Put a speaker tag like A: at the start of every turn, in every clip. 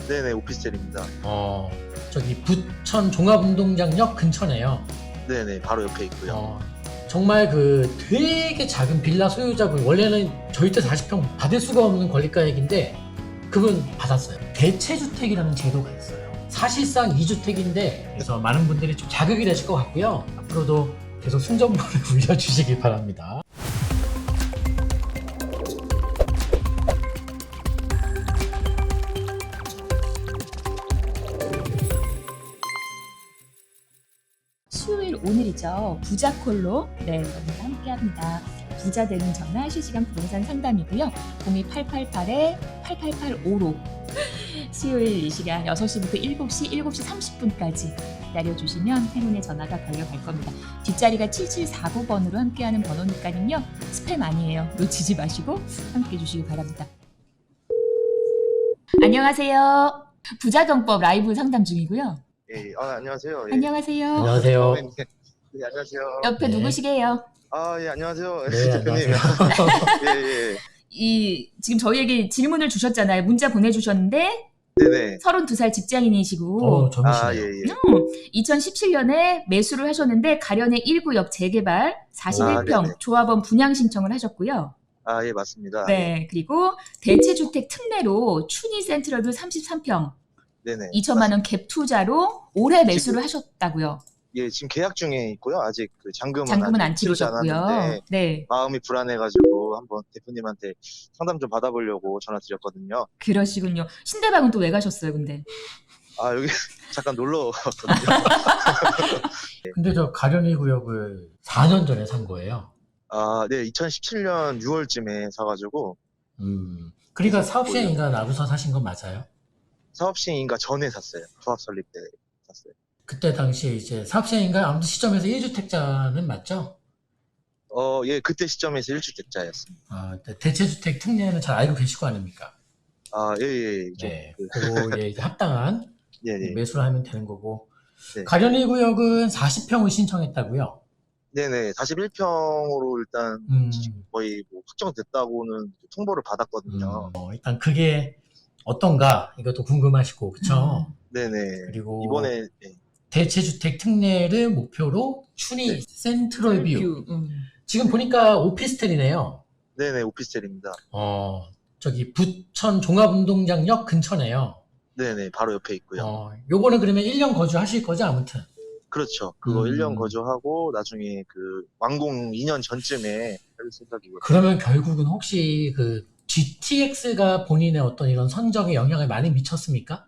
A: 네네, 오피스텔입니다.
B: 저기 부천 종합운동장역 근처네요.
A: 네네, 바로 옆에 있고요.
B: 정말 그 되게 작은 빌라 소유자분, 원래는 저희 때 40평 받을 수가 없는 권리가액인데 그분 받았어요. 대체주택이라는 제도가 있어요. 사실상 2주택인데 그래서 많은 분들이 좀 자극이 되실 것 같고요. 앞으로도 계속 순정부를 울려주시길 바랍니다.
C: 수요일 오늘이죠. 부자콜로 여러분과 함께합니다. 부자 되는 전화 실시간 부동산 상담이고요. 02888-8885로 수요일 이 시간 6시부터 7시, 7시 30분까지 기다려주시면 행운의 전화가 걸려갈 겁니다. 뒷자리가 7749번으로 함께하는 번호니까요. 스팸 아니에요. 놓치지 마시고 함께해 주시기 바랍니다. 안녕하세요. 부자정법 라이브 상담 중이고요.
A: 예, 안녕하세요. 예.
C: 안녕하세요.
B: 안녕하세요.
A: 네, 안녕하세요.
C: 옆에
B: 네.
C: 누구시게요?
A: 예, 안녕하세요.
B: 네,
A: 대표님. 예.
C: 지금 저희에게 질문을 주셨잖아요. 문자 보내주셨는데
A: 네네.
C: 32살 직장인이시고
B: 젊으시네요.
A: 예.
C: 2017년에 매수를 하셨는데 가련의 1구역 재개발 41평
A: 네네.
C: 조합원 분양 신청을 하셨고요.
A: 예, 맞습니다.
C: 네, 그리고 대체주택 특례로 춘희 센트럴도 33평
A: 네네.
C: 2천만 원 갭 투자로 올해 매수를 하셨다고요.
A: 예, 지금 계약 중에 있고요. 아직 그 잔금은
C: 안
A: 아직 치르지
C: 치르셨고요.
A: 않았는데
C: 네,
A: 마음이 불안해가지고 한번 대표님한테 상담 좀 받아보려고 전화 드렸거든요.
C: 그러시군요. 신대방은 또 왜 가셨어요, 근데?
A: 여기 잠깐 놀러 왔거든요.
B: 근데 저 가련이 구역을 4년 전에 산 거예요.
A: 네, 2017년 6월쯤에 사가지고
B: 그러니까 사업시행인가 나부서 사신 건 맞아요?
A: 사업시행인가 전에 샀어요. 조합 설립 때 샀어요.
B: 그때 당시에 이제 사업시행인가 아무튼 시점에서 1주택자는 맞죠?
A: 예, 그때 시점에서 1주택자였습니다.
B: 대체주택 특례는 잘 알고 계실 거 아닙니까?
A: 예.
B: 네, 그거에 이제 합당한
A: 예.
B: 매수를 하면 되는 거고.
A: 네.
B: 가련이 구역은 40평을 신청했다고요?
A: 네네, 41평으로 일단 거의 뭐 확정됐다고는 통보를 받았거든요.
B: 일단 그게 어떤가 이것도 궁금하시고, 그쵸?
A: 네네.
B: 그리고
A: 이번에
B: 대체주택 특례를 목표로 춘희 센트럴뷰. 지금
A: 네.
B: 보니까 오피스텔이네요.
A: 네네, 오피스텔입니다.
B: 저기 부천 종합운동장역 근처네요.
A: 네네, 바로 옆에 있고요.
B: 요거는 그러면 1년 거주하실 거죠, 아무튼?
A: 그렇죠. 그거 1년 거주하고 나중에 그 완공 2년 전쯤에 할 생각이거든요.
B: 그러면 결국은 혹시 그 GTX가 본인의 어떤 이런 선정에 영향을 많이 미쳤습니까?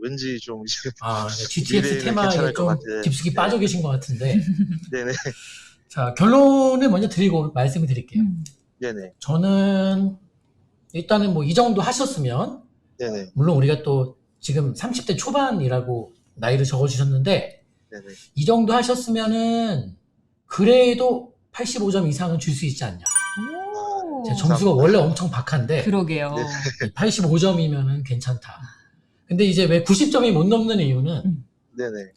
A: 왠지 좀
B: GTX
A: 미래에는
B: 테마에
A: 괜찮을 것
B: 좀
A: 같아.
B: 깊숙이
A: 네.
B: 빠져 계신 것 같은데.
A: 네네.
B: 자, 결론을 먼저 드리고 말씀을 드릴게요.
A: 네네.
B: 저는 일단은 뭐 이 정도 하셨으면,
A: 네네.
B: 물론 우리가 또 지금 30대 초반이라고 나이를 적어주셨는데,
A: 네네.
B: 이 정도 하셨으면은 그래도 85점 이상은 줄 수 있지 않냐. 제 점수가 원래 엄청 박한데
C: 그러게요.
B: 85점이면은 괜찮다. 근데 이제 왜 90점이 못 넘는 이유는
A: 네네.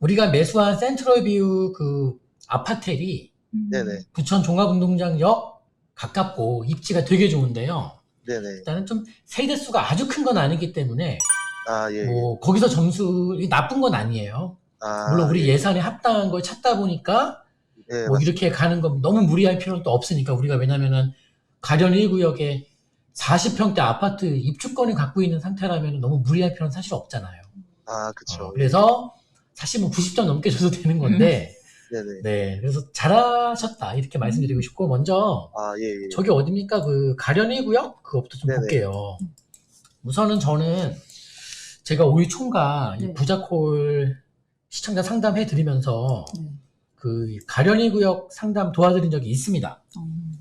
B: 우리가 매수한 센트럴뷰 그 아파텔이
A: 네네.
B: 부천 종합운동장역 가깝고 입지가 되게 좋은데요.
A: 네네.
B: 일단은 좀 세대수가 아주 큰 건 아니기 때문에
A: 예.
B: 뭐 거기서 점수 나쁜 건 아니에요. 물론 우리 예산에 합당한 걸 찾다 보니까
A: 네,
B: 뭐 이렇게 가는 건 너무 무리할 필요는 또 없으니까. 우리가 왜냐면은 가련 1구역에 40평대 아파트 입주권을 갖고 있는 상태라면 너무 무리할 필요는 사실 없잖아요.
A: 그쵸.
B: 그래서 사실 뭐 90점 넘게 줘도 되는 건데
A: 네네.
B: 네, 그래서 잘하셨다 이렇게 말씀드리고 싶고, 먼저
A: 예.
B: 저기 어딥니까? 그 가련 1구역? 그것부터 좀
A: 네네.
B: 볼게요. 우선은 저는 제가 5위 총각 이 부자콜 시청자 상담해 드리면서 그 가련 1구역 상담 도와드린 적이 있습니다.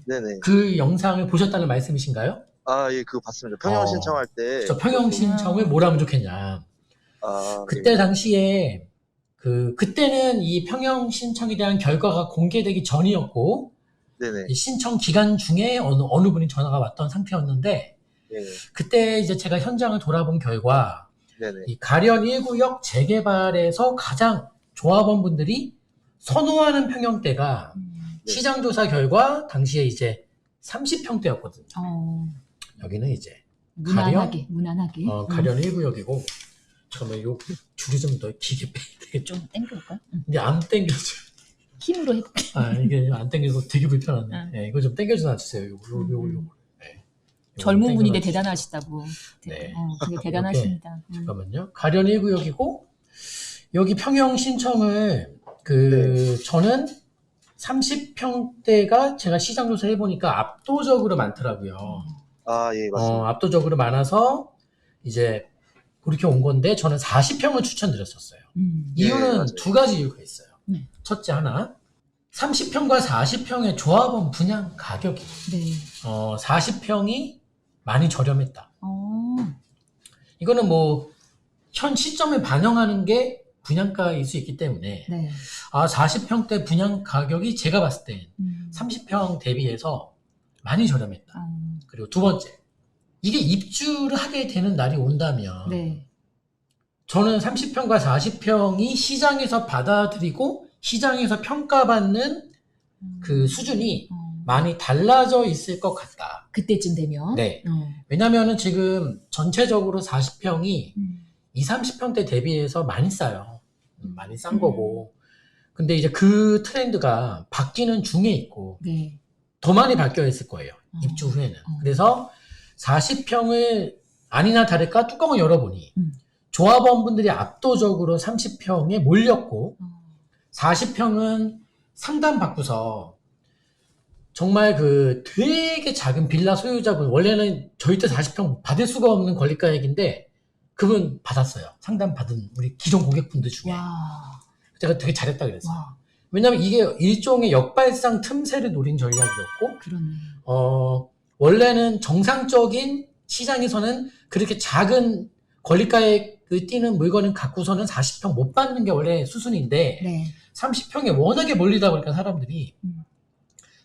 A: 네네.
B: 그 영상을 보셨다는 말씀이신가요?
A: 예, 그거 봤습니다. 평형 신청할 때.
B: 저 평형 신청을 뭘 하면 좋겠냐. 그때 당시에 그때는 이 평형 신청에 대한 결과가 공개되기 전이었고,
A: 네네.
B: 이 신청 기간 중에 어느 분이 전화가 왔던 상태였는데,
A: 네네.
B: 그때 이제 제가 현장을 돌아본 결과,
A: 네네.
B: 이 가련 1구역 재개발에서 가장 조합원분들이 선호하는 평형대가 시장조사 결과 당시에 이제 30평대였거든요. 여기는 이제
C: 무난하게, 무난하게.
B: 가련 1구역이고, 잠깐만, 요 줄이 좀 더 길게 빼야 되겠죠?
C: 좀 당겨볼까요?
B: 근데 안 당겨져.
C: 힘으로 해볼게.
B: 이게 안 당겨서 되게 불편하네.
C: 응.
B: 네, 이거 좀 당겨줘 놔주세요. 요거. 네.
C: 젊은 분인데
B: 당겨놔주세요.
C: 대단하시다고.
B: 네.
C: 되게 대단하십니다.
B: 잠깐만요. 가련 1구역이고, 여기 평형 신청을, 저는 30평대가 제가 시장 조사 해보니까 압도적으로 많더라고요.
A: 아, 예, 맞습니다.
B: 압도적으로 많아서 이제 그렇게 온 건데 저는 40평을 추천드렸었어요. 이유는
A: 맞아요.
B: 두 가지 이유가 있어요.
C: 네.
B: 첫째 하나, 30평과 40평의 조합원 분양 가격이
C: 네.
B: 40평이 많이 저렴했다. 이거는 뭐 현 시점에 반영하는 게 분양가일 수 있기 때문에
C: 네.
B: 40평대 분양 가격이 제가 봤을 땐 30평 대비해서 많이 저렴했다. 그리고 두 번째, 이게 입주를 하게 되는 날이 온다면
C: 네.
B: 저는 30평과 40평이 시장에서 받아들이고 시장에서 평가받는 그 수준이 많이 달라져 있을 것 같다.
C: 그때쯤 되면.
B: 네. 왜냐면은 지금 전체적으로 40평이 20, 30평대 대비해서 많이 싸요. 많이 싼 거고. 근데 이제 그 트렌드가 바뀌는 중에 있고
C: 네.
B: 더 많이 바뀌어 있을 거예요. 입주 후에는. 그래서 40평을 아니나 다를까 뚜껑을 열어보니 조합원분들이 압도적으로 30평에 몰렸고 40평은 상담받고서 정말 그 되게 작은 빌라 소유자분, 원래는 저희 때 40평 받을 수가 없는 권리가액인데 그분 받았어요. 상담받은 우리 기존 고객분들 중에.
C: 와.
B: 제가 되게 잘했다 그랬어요.
C: 와.
B: 왜냐면 이게 일종의 역발상 틈새를 노린 전략이었고
C: 그렇네.
B: 원래는 정상적인 시장에서는 그렇게 작은 권리가액을 띄는 물건을 갖고서는 40평 못 받는 게 원래 수순인데
C: 네.
B: 30평에 워낙에 몰리다 보니까 사람들이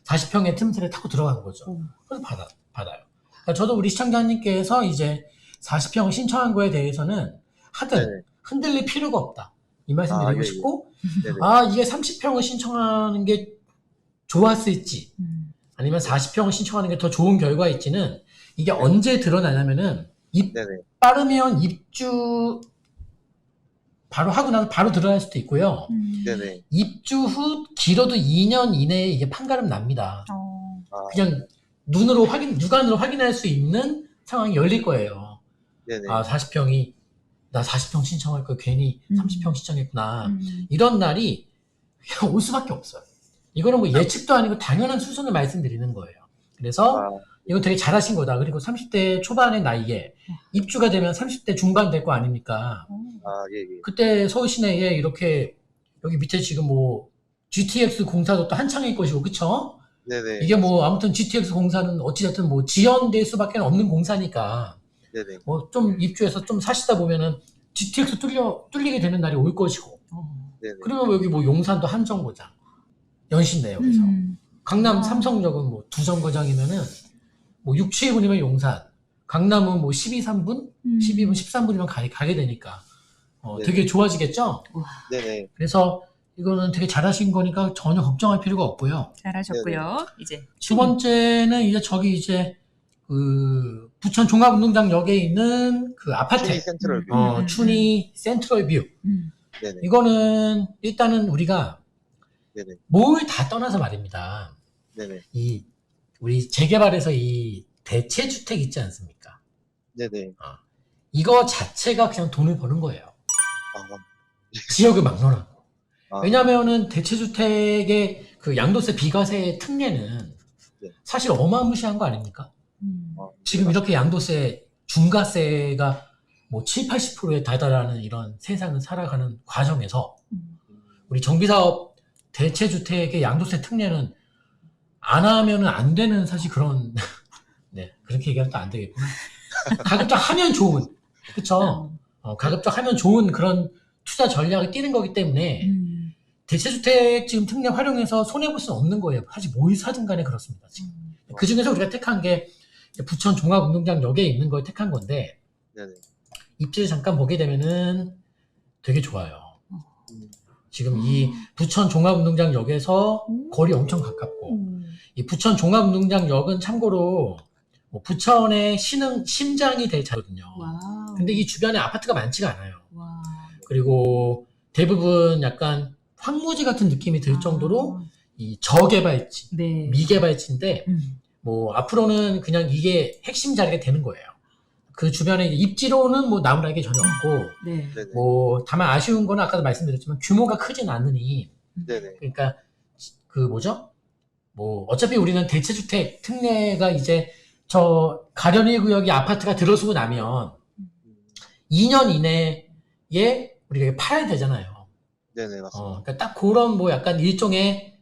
B: 40평의 틈새를 타고 들어간 거죠. 그래서 받아요. 그러니까 저도 우리 시청자님께서 이제 40평을 신청한 거에 대해서는 하든 흔들릴 필요가 없다. 이 말씀 드리고 싶고, 이게 30평을 신청하는 게 좋았을지, 아니면 40평을 신청하는 게 더 좋은 결과일지는 이게 언제 드러나냐면은, 빠르면 입주 바로 하고 나서 바로 드러날 수도 있고요. 입주 후 길어도 2년 이내에 이게 판가름 납니다. 그냥 육안으로 확인할 수 있는 상황이 열릴 거예요. 40평이 나 40평 신청할 걸 괜히 30평 신청했구나. 이런 날이 그냥 올 수밖에 없어요. 이거는 뭐 예측도 아니고 당연한 수순을 말씀드리는 거예요. 그래서 이거 되게 잘하신 거다. 그리고 30대 초반의 나이에 입주가 되면 30대 중반 될 거 아닙니까? 그때 서울 시내에 이렇게 여기 밑에 지금 뭐 GTX 공사도 또 한창일 것이고, 그쵸? 이게 뭐 아무튼 GTX 공사는 어찌됐든 뭐 지연될 수밖에 없는 공사니까 뭐 좀 입주해서 좀 사시다 보면은 GTX 뚫리게 되는 날이 올 것이고. 그리고 여기 뭐 용산도 한 정거장, 연신내역에서 강남 삼성역은 뭐 두 정거장이면은 뭐 6, 7분이면 용산, 강남은 뭐 12, 3분, 12분, 13분이면 가게 되니까 되게 좋아지겠죠? 그래서 이거는 되게 잘하신 거니까 전혀 걱정할 필요가 없고요.
C: 잘하셨고요. 이제
B: 두 번째는 이제 저기 이제 그 부천 종합운동장역에 있는 그 아파트,
A: 춘희 센트럴 뷰.
B: 춘희 센트럴 뷰. 이거는 일단은 우리가 뭘 다 떠나서 말입니다. 우리 재개발에서 이 대체주택 있지 않습니까? 이거 자체가 그냥 돈을 버는 거예요. 지역을 막론하고. 왜냐면은 대체주택의 그 양도세 비과세 특례는 사실 어마무시한 거 아닙니까? 지금 이렇게 양도세, 중과세가 뭐 7, 80%에 달달하는 이런 세상을 살아가는 과정에서 우리 정비사업 대체주택의 양도세 특례는 안 하면은 안 되는 사실 그런, 그렇게 얘기하면 또 안 되겠구나. 가급적 하면 좋은, 그쵸? 가급적 하면 좋은 그런 투자 전략을 띄는 거기 때문에 대체주택 지금 특례 활용해서 손해볼 수는 없는 거예요. 사실 뭘 사든 간에 그렇습니다, 지금. 그 중에서 우리가 택한 게 부천 종합운동장역에 있는 걸 택한 건데, 입지를 잠깐 보게 되면은 되게 좋아요. 지금 이 부천 종합운동장역에서 거리 엄청 가깝고, 이 부천 종합운동장역은 참고로 뭐 부천의 심장이 될 자거든요.
C: 와우.
B: 근데 이 주변에 아파트가 많지가 않아요.
C: 와.
B: 그리고 대부분 약간 황무지 같은 느낌이 들 정도로 이 저개발지,
C: 네.
B: 미개발지인데 뭐 앞으로는 그냥 이게 핵심 자리가 되는 거예요. 그 주변에 입지로는 뭐 나무랄 게 전혀 없고
C: 네.
A: 네네.
B: 뭐 다만 아쉬운 거는 아까도 말씀드렸지만 규모가 크진 않으니
A: 네네.
B: 그러니까 그 뭐죠? 뭐 어차피 우리는 대체주택 특례가 이제 저 가련이 구역이 아파트가 들어서고 나면 2년 이내에 우리가 팔아야 되잖아요.
A: 네네, 맞습니다.
B: 그러니까 딱 그런 뭐 약간 일종의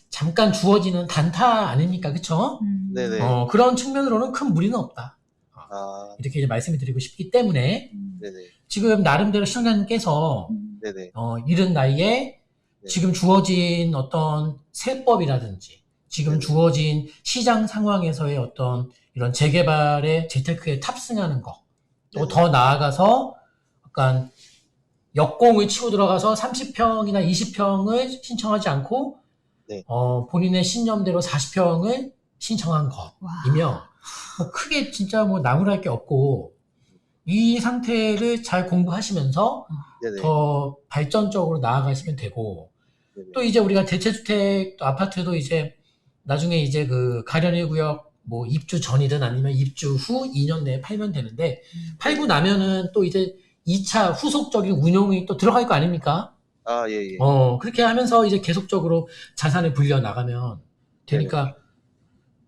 B: 잠깐 주어지는 단타 아닙니까, 그쵸?
A: 네네.
B: 그런 측면으로는 큰 무리는 없다.
A: 아,
B: 이렇게 이제 말씀을 드리고 싶기 때문에
A: 네네.
B: 지금 나름대로 시청자님께서
A: 네네.
B: 이른 나이에
A: 네.
B: 지금 주어진 어떤 세법이라든지 지금
A: 네네.
B: 주어진 시장 상황에서의 어떤 이런 재개발의 재테크에 탑승하는 거, 또
A: 네네.
B: 더 나아가서 약간 역공을 치고 들어가서 30평이나 20평을 신청하지 않고
A: 네.
B: 본인의 신념대로 40평을 신청한 것이며 뭐 크게 진짜 뭐 나무랄 게 없고 이 상태를 잘 공부하시면서
A: 네네.
B: 더 발전적으로 나아가시면 되고
A: 네네.
B: 또 이제 우리가 대체주택 또 아파트도 이제 나중에 이제 그 가련일 구역 뭐 입주 전이든 아니면 입주 후 2년 내에 팔면 되는데 팔고 나면은 또 이제 2차 후속적인 운용이 또 들어갈 거 아닙니까?
A: 아, 예, 예.
B: 그렇게 하면서 이제 계속적으로 자산을 불려 나가면 되니까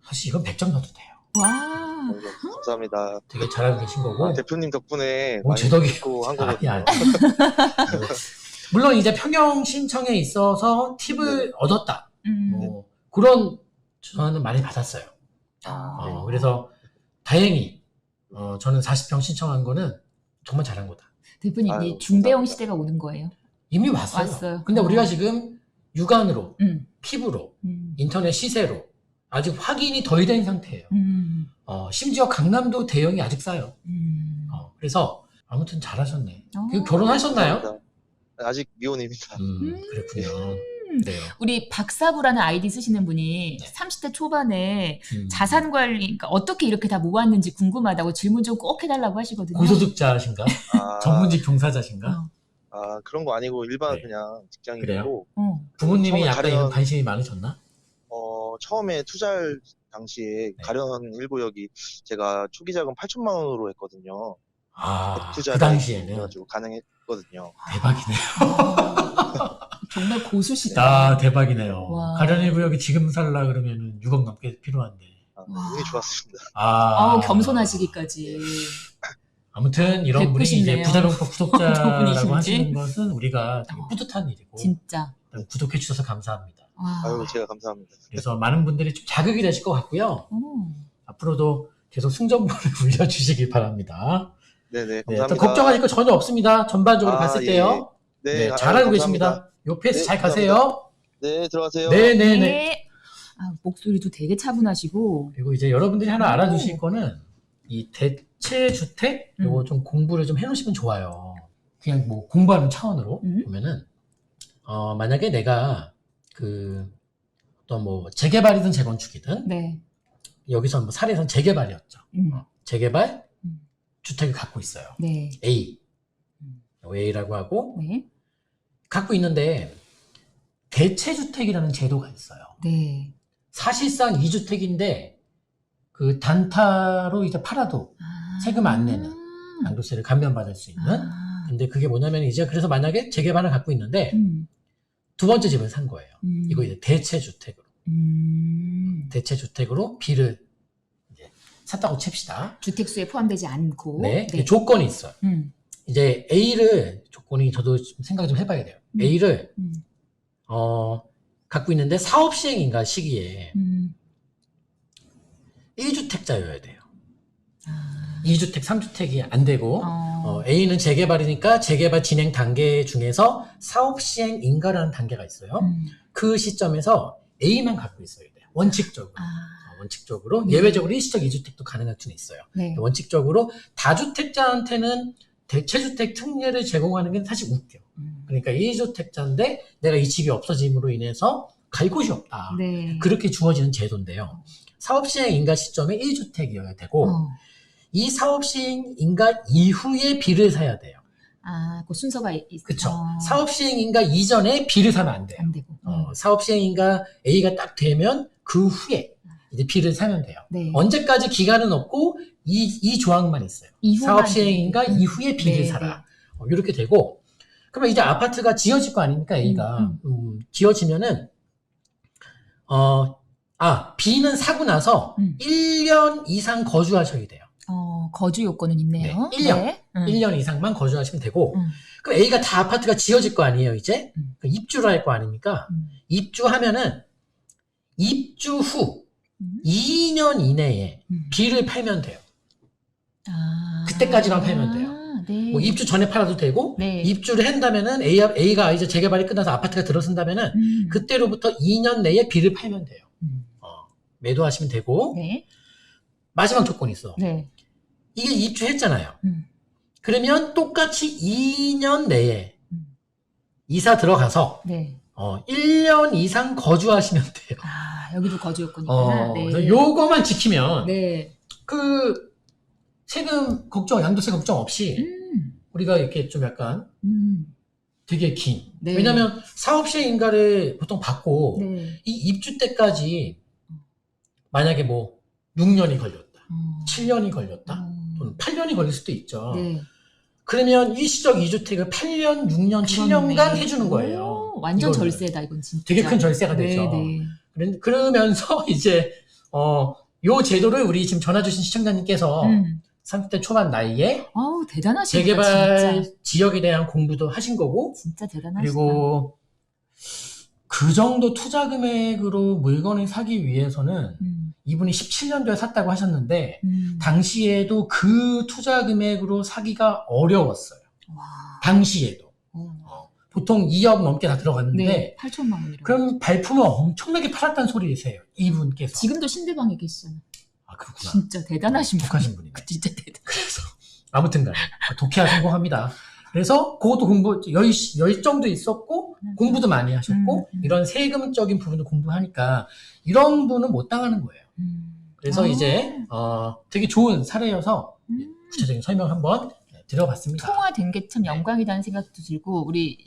B: 사실 이건 100점 넣어도 돼요.
C: 와.
A: 감사합니다.
B: 되게 잘하고 계신 거고.
A: 대표님 덕분에
B: 뭐
A: 많이
B: 제 덕이-
A: 듣고 한
B: 아니야.
A: 거거든요.
B: 물론 이제 평형 신청에 있어서 팁을 얻었다.
C: 음.
B: 뭐 그런 저는 많이 받았어요.
C: 아.
B: 그래서 다행히 저는 40평 신청한 거는 정말 잘한 거다.
C: 대표님,
A: 아유,
C: 이 중대형
A: 감사합니다.
C: 시대가 오는 거예요.
B: 이미 왔어요.
C: 왔어요.
B: 근데 우리가 지금 육안으로,
C: 음.
B: 피부로,
C: 음.
B: 인터넷 시세로 아직 확인이 덜 된 상태예요.
C: 음.
B: 심지어 강남도 대형이 아직 싸요.
C: 음.
B: 그래서 아무튼 잘하셨네.
C: 어.
B: 결혼하셨나요?
A: 감사합니다. 아직 미혼입니다.
B: 그렇군요. 네.
C: 우리 박사부라는 아이디 쓰시는 분이
B: 네.
C: 30대 초반에
B: 음.
C: 자산 관리, 그러니까 어떻게 이렇게 다 모았는지 궁금하다고 질문 좀 꼭 해달라고 하시거든요.
B: 고소득자신가?
A: 아,
B: 전문직 종사자신가?
A: 아, 그런 거 아니고 일반
B: 네.
A: 그냥 직장인이고
B: 그래요?
C: 어.
B: 부모님이
A: 처음에
B: 약간 이런 관심이 많으셨나?
A: 처음에 투자할 당시에 가련 1구역이 제가 초기 자금 8천만 원으로 했거든요.
B: 그 당시에는
A: 그래가지고 가능했거든요.
B: 대박이네요.
C: 정말 고수시다.
B: 대박이네요.
C: 와.
B: 가련 1구역이 지금 살라 그러면 6억 넘게 필요한데.
C: 와.
A: 운이 좋았습니다.
C: 겸손하시기까지.
B: 아무튼 이런
C: 뵙고
B: 분이 이제
C: 싶네요.
B: 부자병법 구독자라고
C: 저분이신지.
B: 하시는 것은 우리가 되게 뿌듯한 일이고
C: 진짜.
B: 구독해 주셔서 감사합니다.
C: 와.
A: 아유, 제가 감사합니다.
B: 그래서 많은 분들이 좀 자극이 되실 것 같고요. 앞으로도 계속 승전보를 불려주시길 바랍니다.
A: 네네,
B: 네,
A: 감사합니다.
B: 걱정하실 거 전혀 없습니다. 전반적으로 봤을
A: 예,
B: 때요.
A: 네,
B: 네,
A: 아유,
B: 잘하고
A: 감사합니다.
B: 계십니다. 요 페이스
A: 네,
B: 잘
A: 감사합니다.
B: 가세요.
A: 네, 들어가세요.
B: 네네네.
C: 네. 목소리도 되게 차분하시고.
B: 그리고 이제 여러분들이 하나
C: 오.
B: 알아두실 거는 이 대체주택 요거 좀 공부를 좀 해놓으시면 좋아요. 그냥 뭐 공부하는 차원으로 보면은 만약에 내가 그 어떤 뭐 재개발이든 재건축이든
C: 네.
B: 여기서 뭐 사례에서는 재개발이었죠.
C: 음.
B: 재개발 주택을 갖고 있어요.
C: 네.
B: A. A라고 하고
C: 네.
B: 갖고 있는데 대체주택이라는 제도가 있어요.
C: 네.
B: 사실상 2주택인데 그 단타로 이제 팔아도 세금 안 내는 양도세를 감면받을 수 있는. 근데 그게 뭐냐면 이제 그래서 만약에 재개발을 갖고 있는데 두 번째 집을 산 거예요. 이거 이제 대체주택으로. 대체주택으로 B를 이제 샀다고 칩시다.
C: 주택수에 포함되지 않고.
B: 네. 조건이 있어요. 이제 A를 조건이 저도 좀 생각 좀 해봐야 돼요. A를 갖고 있는데 사업 시행인가 시기에 1주택자여야 돼요. 2주택, 3주택이 안 되고 A는 재개발이니까 재개발 진행 단계 중에서 사업 시행인가라는 단계가 있어요. 그 시점에서 A만 갖고 있어야 돼요. 원칙적으로. 원칙적으로. 예외적으로 일시적 2주택도 가능할 수는 있어요.
C: 네.
B: 원칙적으로 다주택자한테는 대체주택 특례를 제공하는 게 사실 웃겨. 그러니까 1주택자인데 내가 이 집이 없어짐으로 인해서 갈 곳이 없다.
C: 네.
B: 그렇게 주어지는 제도인데요. 사업시행 인가 시점에 1주택이어야 되고
C: 어.
B: 이 사업시행 인가 이후에 B를 사야 돼요.
C: 아, 그 순서가 있어.
B: 그쵸. 사업시행 인가 이전에 B를 사면 안 돼요.
C: 안 되고.
B: 사업시행 인가 A가 딱 되면 그 후에 이제 B를 사면 돼요.
C: 네.
B: 언제까지 기간은 없고 이 조항만 있어요.
C: 이후만
B: 사업시행 인가 이후에 B를
C: 네,
B: 사라. 이렇게 되고 그러면 이제 아파트가 지어질 거 아닙니까 A가. 지어지면은 B는 사고 나서 1년 이상 거주하셔야 돼요.
C: 거주 요건은 있네요.
B: 네, 1년.
C: 네.
B: 1년 이상만 거주하시면 되고 그럼 A가 다 아파트가 지어질 거 아니에요 이제? 입주를 할 거 아닙니까? 입주하면은 입주 후 2년 이내에 B를 팔면 돼요. 그때까지만 팔면 돼요.
C: 네.
B: 뭐 입주 전에 팔아도 되고
C: 네.
B: 입주를 한다면은 A가 이제 재개발이 끝나서 아파트가 들어선다면은 그때로부터 2년 내에 B를 팔면 돼요. 매도하시면 되고
C: 네.
B: 마지막 조건이 있어.
C: 네.
B: 이게 입주했잖아요. 그러면 똑같이 2년 내에 이사 들어가서
C: 네.
B: 1년 이상 거주하시면 돼요.
C: 여기도 거주 요건이구나. 네.
B: 그래서 요거만 지키면
C: 네.
B: 그 세금 걱정, 양도세 걱정 없이 우리가 이렇게 좀 약간 되게 긴.
C: 네.
B: 왜냐면 사업시행 인가를 보통 받고
C: 네.
B: 이 입주 때까지 만약에 뭐 6년이 걸렸다, 7년이 걸렸다, 또는 8년이 걸릴 수도 있죠.
C: 네.
B: 그러면 일시적 2주택을 8년, 6년, 7년간 해주는 거예요.
C: 완전
B: 이거는.
C: 절세다 이건 진짜.
B: 되게 큰 절세가 되죠.
C: 네.
B: 그러면서 이제 요 제도를 우리 지금 전화 주신 시청자님께서 30대 초반 나이에
C: 대단하시다.
B: 재개발
C: 진짜.
B: 지역에 대한 공부도 하신 거고
C: 진짜 대단하시다.
B: 그리고 그 정도 투자 금액으로 물건을 사기 위해서는 이분이 17년도에 샀다고 하셨는데 당시에도 그 투자 금액으로 사기가 어려웠어요.
C: 와.
B: 당시에도. 보통 2억 넘게 다 들어갔는데
C: 네. 8천만 원이라고.
B: 그럼 발품을 엄청나게 팔았다는 소리세요. 이분께서.
C: 지금도 신대방에 계시잖아.
B: 그렇구나.
C: 진짜 대단하신 분.
B: 독하신 분이네.
C: 진짜 대단.
B: 그래서 아무튼 간에 독해야 성공합니다. 그래서 그것도 공부 열정도 있었고 공부도 많이 하셨고 이런 세금적인 부분도 공부하니까 이런 분은 못 당하는 거예요. 그래서 이제 되게 좋은 사례여서 구체적인 설명 한번 드려봤습니다.
C: 통화된 게 참 영광이라는 생각도 들고 우리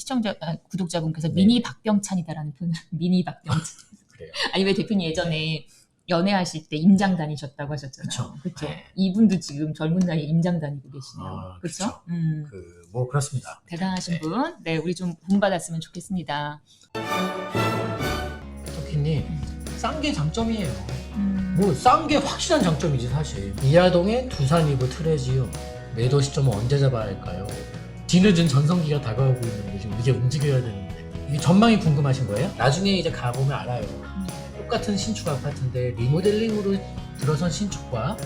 C: 구독자분께서
B: 네.
C: 미니 박병찬이다라는 표현. 미니 박병찬.
B: 그래요.
C: 아니 왜 대표님 예전에 연애하실 때 임장 다니셨다고 하셨잖아요.
B: 그쵸.
C: 그렇죠.
B: 네.
C: 이분도 지금 젊은 나이에 임장 다니고 계시네요. 그렇죠?
B: 뭐 그렇습니다.
C: 대단하신 분. 네, 우리 좀 본받았으면 좋겠습니다.
B: 토끼님 싼 게 장점이에요. 뭐 싼 게 확실한 장점이지 사실. 이하동의 두산 이브 트레지요. 매도 시점은 언제 잡아야 할까요? 뒤늦은 전성기가 다가오고 있는데 지금 이제 움직여야 되는데 이게 전망이 궁금하신 거예요? 나중에 이제 가보면 알아요. 똑같은 신축 아파트인데 리모델링으로 들어선 신축과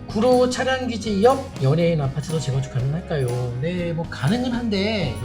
B: 구로 차량기지 옆 연예인 아파트도 재건축 가능할까요? 네, 뭐 가능은 한데